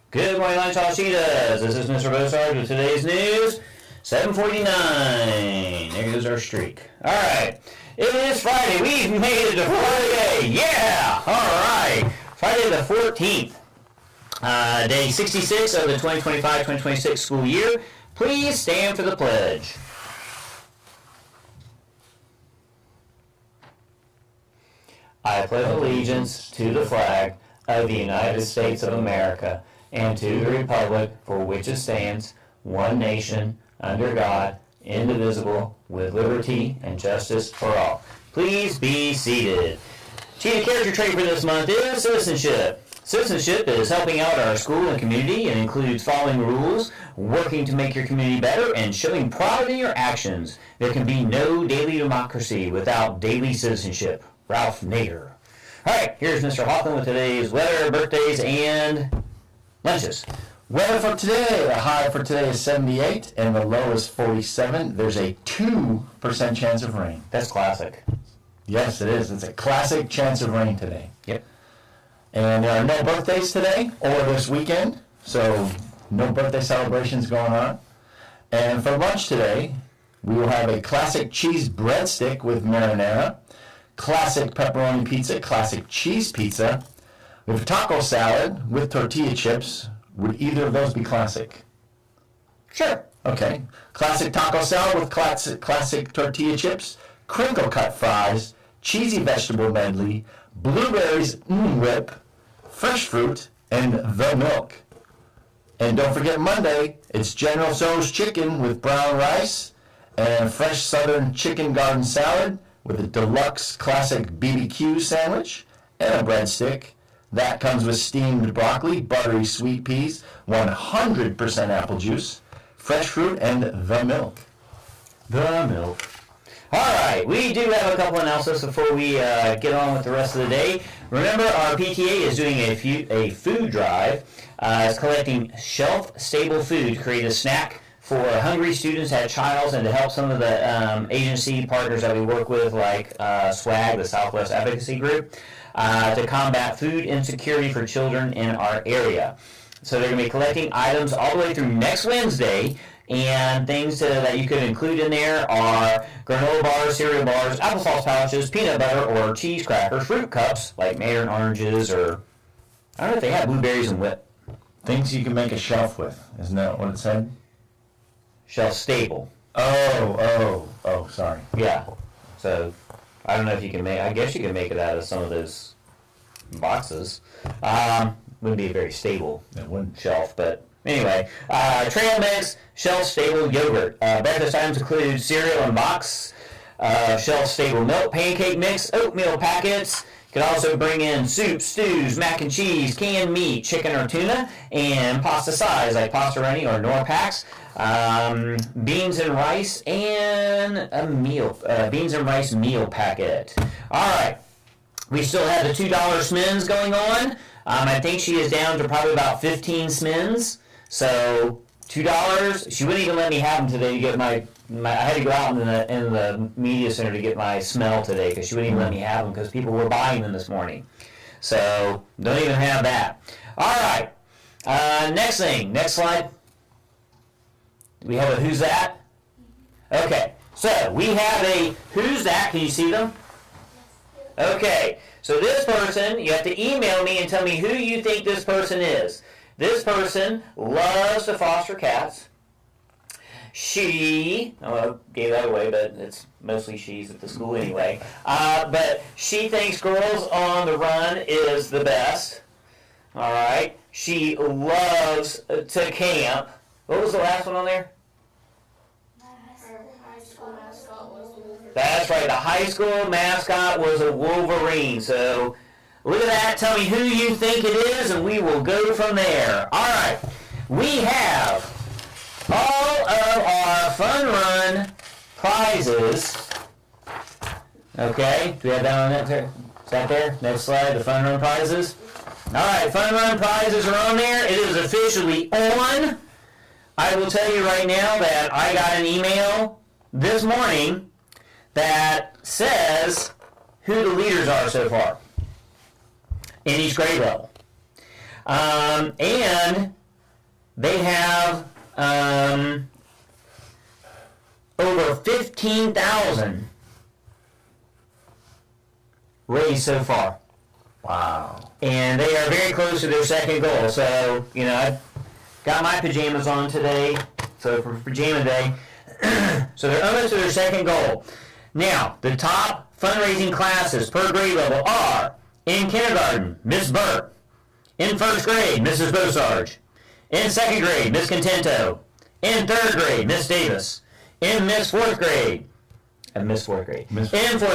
Good morning, Lunch All Cheetahs. This is Mr. Bosard with today's news. 7:49. There goes our streak. All right. It is Friday. We've made it to Friday. Yeah. All right. Friday the 14th. Day 66 of the 2025-2026 school year. Please stand for the pledge. I pledge allegiance to the flag of the United States of America and to the republic for which it stands, one nation, under God, indivisible, with liberty and justice for all. Please be seated. Cheetah character trait for this month is citizenship. Citizenship is helping out our school and community and includes following rules, working to make your community better, and showing pride in your actions. There can be no daily democracy without daily citizenship. Ralph Nader. All right, here's Mr. Hoffman with today's weather, birthdays, and lunches. Weather for today, a high for today is 78 and the low is 47. There's a 2% chance of rain. That's classic. Yes, it is. It's a classic chance of rain today. Yep. And there are no birthdays today or this weekend, so no birthday celebrations going on. And for lunch today, we will have a classic cheese breadstick with marinara, classic pepperoni pizza, classic cheese pizza, with taco salad with tortilla chips. Would either of those be classic? Sure. Okay. Classic taco salad with classic tortilla chips, crinkle cut fries, cheesy vegetable medley, blueberries whip, fresh fruit, and the milk. And don't forget Monday, it's General Tso's chicken with brown rice and fresh southern chicken garden salad with a deluxe classic BBQ sandwich and a breadstick. That comes with steamed broccoli, buttery sweet peas, 100% apple juice, fresh fruit, and the milk. The milk. All right, we do have a couple announcements before we get on with the rest of the day. Remember, our PTA is doing a food drive. It's collecting shelf-stable food to create a snack for hungry students at Chiles and to help some of the agency partners that we work with, like SWAG, the Southwest Advocacy Group, to combat food insecurity for children in our area. So they're going to be collecting items all the way through next Wednesday, and things that you could include in there are granola bars, cereal bars, applesauce pouches, peanut butter or cheese crackers, fruit cups like mandarin oranges, or I don't know if they have blueberries and whip. Things you can make a shelf with. Isn't that what it said? Shelf stable. Oh, sorry. Yeah. So I don't know if you can make, I guess you can make it out of some of those boxes. Wouldn't be a very stable shelf, but anyway. Trail mix, shelf stable yogurt. Breakfast items include cereal and box, shelf stable milk, pancake mix, oatmeal packets. You can also bring in soup, stews, mac and cheese, canned meat, chicken or tuna, and pasta size like pasta roni or Knorr packs. Beans and rice, and a meal, beans and rice meal packet. All right, we still have the $2 SMINs going on. I think she is down to probably about 15 SMINs. So $2. She wouldn't even let me have them today to get my I had to go out in the media center to get my smell today because she wouldn't even let me have them because people were buying them this morning. So don't even have that. All right. Next thing. Next slide. We have a Who's That? Okay. So we have a Who's That? Can you see them? Okay. So this person, you have to email me and tell me who you think this person is. This person loves to foster cats. She, I gave that away, but it's mostly she's at the school anyway. But she thinks Girls on the Run is the best. All right. She loves to camp. What was the last one on there? That's right. The high school mascot was a Wolverine. So look at that. Tell me who you think it is, and we will go from there. All right. We have all of our Fun Run prizes. Okay. Do we have that on that there? Is that there? Next slide. The Fun Run prizes. All right. Fun Run prizes are on there. It is officially on. I will tell you right now that I got an email this morning that says who the leaders are so far in each grade level. And They have over 15,000 raised so far. Wow. And they are very close to their second goal. So, I got my pajamas on today, so for pajama day. So they're almost to their second goal. Now, the top fundraising classes per grade level are in kindergarten, Miss Burt. In first grade, Mrs. Bosarge. In second grade, Miss Contento. In third grade, Miss Davis. In fourth grade, in fourth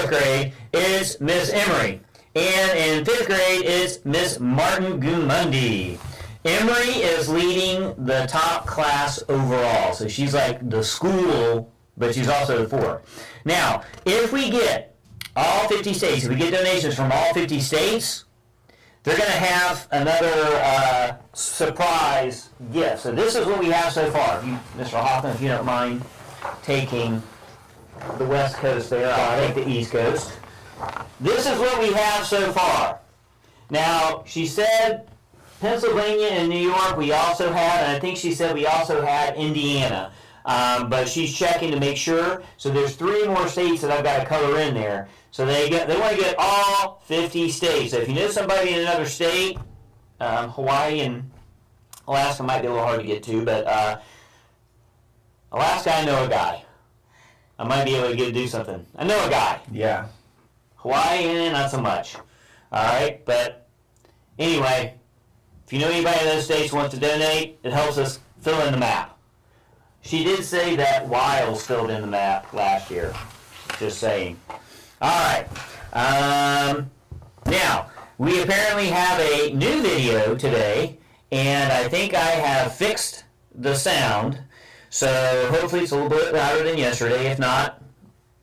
grade is Miss Emery. And in fifth grade is Miss Martin Gumundi. Emery is leading the top class overall. So she's like the school, but she's also the fourth. Now, if we get all 50 states, if we get donations from all 50 states, they're going to have another surprise gift. So this is what we have so far. Mr. Hoffman, if you don't mind taking the West Coast there, I'll take the East Coast. This is what we have so far. Now, she said Pennsylvania and New York we also had, and I think she said we also had Indiana. But she's checking to make sure. So there's 3 more states that I've got to color in there. So they want to get all 50 states. So if you know somebody in another state, Hawaii and Alaska might be a little hard to get to, but Alaska, I know a guy. I might be able to do something. I know a guy. Yeah. Hawaii, not so much. All right, but anyway, if you know anybody in those states who wants to donate, it helps us fill in the map. She did say that Wiles filled in the map last year. Just saying. All right. Now, we apparently have a new video today, and I think I have fixed the sound. So hopefully it's a little bit louder than yesterday. If not,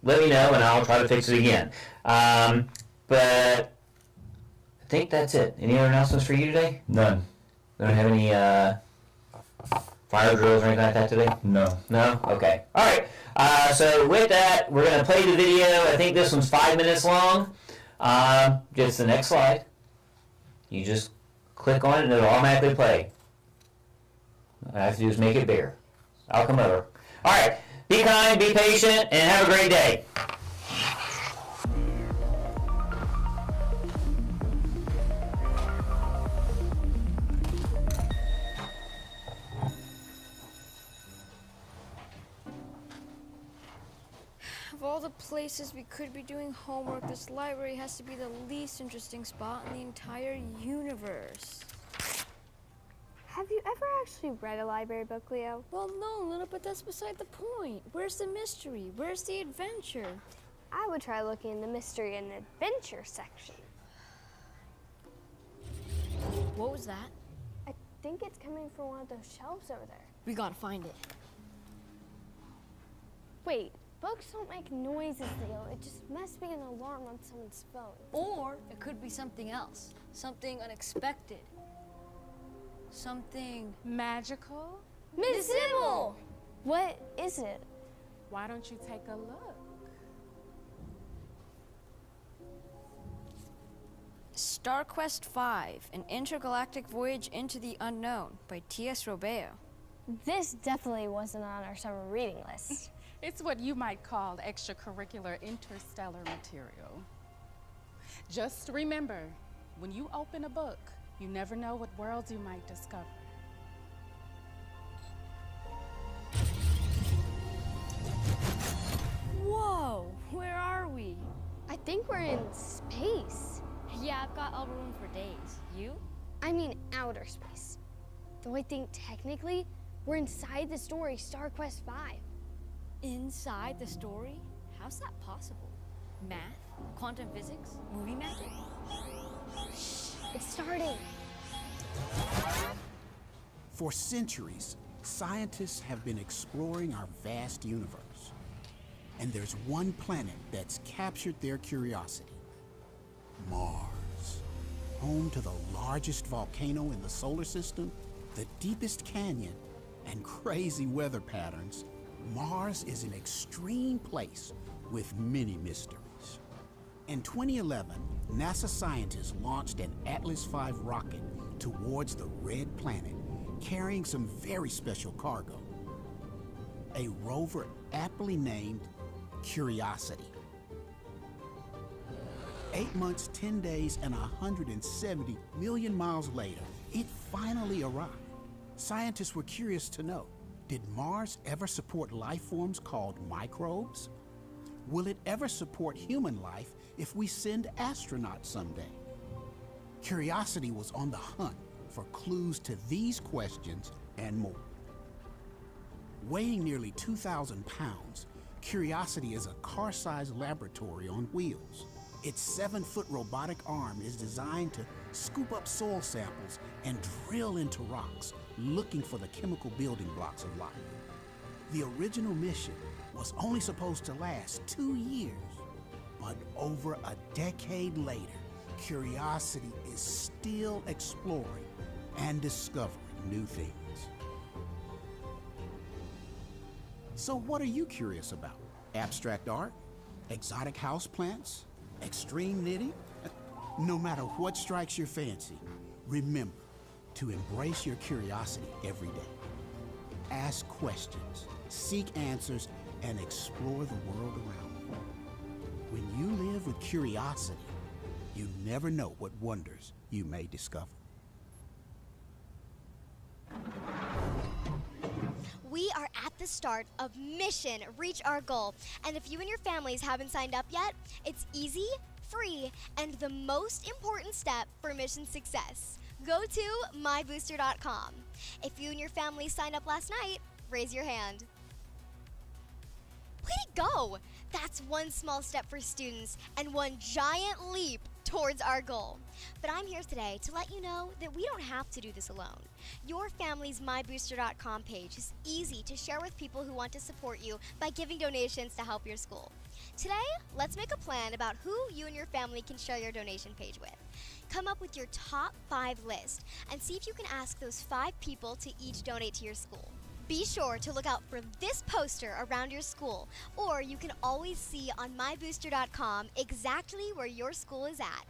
let me know and I'll try to fix it again. But I think that's it. Any other announcements for you today? None. We don't have any fire drills or anything like that today? No. No? Okay. All right. So with that, we're going to play the video. I think this one's 5 minutes long. Just the next slide. You just click on it and it'll automatically play. All I have to do is make it bigger. I'll come over. All right. Be kind, be patient, and have a great day. Of all the places we could be doing homework, this library has to be the least interesting spot in the entire universe. Have you ever actually read a library book, Leo? Well, no, Luna, but that's beside the point. Where's the mystery? Where's the adventure? I would try looking in the mystery and adventure section. What was that? I think it's coming from one of those shelves over there. We gotta find it. Wait, books don't make noises, Leo. It just must be an alarm on someone's phone. Or it could be something else. Something unexpected. Something magical? Miss Sybil! What is it? Why don't you take a look? Star Quest V, An Intergalactic Voyage into the Unknown by T.S. Robeo. This definitely wasn't on our summer reading list. It's what you might call extracurricular interstellar material. Just remember, when you open a book, you never know what worlds you might discover. Whoa, where are we? I think we're in space. Yeah, I've got elbow room for days. You? I mean outer space. Though I think technically we're inside the story Star Quest V. Inside the story? How's that possible? Math? Quantum physics? Movie magic? It's starting. For centuries, scientists have been exploring our vast universe. And there's one planet that's captured their curiosity. Mars. Home to the largest volcano in the solar system, the deepest canyon, and crazy weather patterns, Mars is an extreme place with many mysteries. In 2011, NASA scientists launched an Atlas V rocket towards the red planet, carrying some very special cargo. A rover aptly named Curiosity. 8 months, 10 days, and 170 million miles later, it finally arrived. Scientists were curious to know, did Mars ever support life forms called microbes? Will it ever support human life if we send astronauts someday? Curiosity was on the hunt for clues to these questions and more. Weighing nearly 2,000 pounds, Curiosity is a car-sized laboratory on wheels. Its 7-foot robotic arm is designed to scoop up soil samples and drill into rocks, looking for the chemical building blocks of life. The original mission was only supposed to last 2 years, but over a decade later, Curiosity is still exploring and discovering new things. So what are you curious about? Abstract art? Exotic houseplants? Extreme knitting? No matter what strikes your fancy, remember to embrace your curiosity every day. Ask questions, seek answers, and explore the world around you. When you live with curiosity, you never know what wonders you may discover. We are at the start of Mission Reach Our Goal. And if you and your families haven't signed up yet, it's easy, free, and the most important step for mission success. Go to mybooster.com. If you and your family signed up last night, raise your hand. Way to go! That's one small step for students and one giant leap towards our goal. But I'm here today to let you know that we don't have to do this alone. Your family's mybooster.com page is easy to share with people who want to support you by giving donations to help your school. Today, let's make a plan about who you and your family can share your donation page with. Come up with your top 5 list and see if you can ask those 5 people to each donate to your school. Be sure to look out for this poster around your school, or you can always see on mybooster.com exactly where your school is at.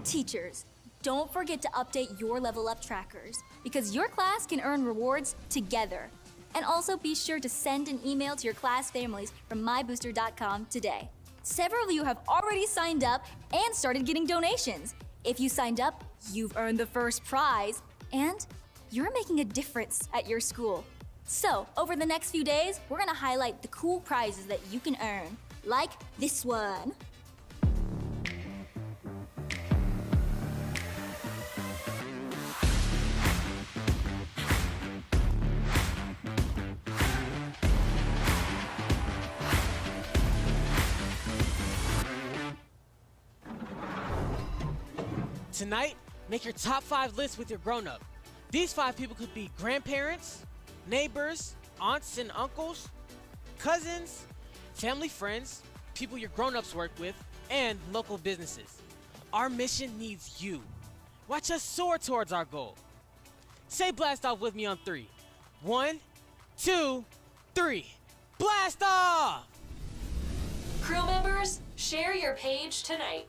Teachers, don't forget to update your Level Up trackers, because your class can earn rewards together. And also be sure to send an email to your class families from mybooster.com today. Several of you have already signed up and started getting donations. If you signed up, you've earned the first prize, and you're making a difference at your school. So, over the next few days, we're gonna highlight the cool prizes that you can earn, like this one. Tonight, make your top 5 list with your grown-up. These 5 people could be grandparents, neighbors, aunts and uncles, cousins, family friends, people your grown-ups work with, and local businesses. Our mission needs you. Watch us soar towards our goal. Say blast off with me on 3. 1, 2, 3. Blast off! Crew members, share your page tonight.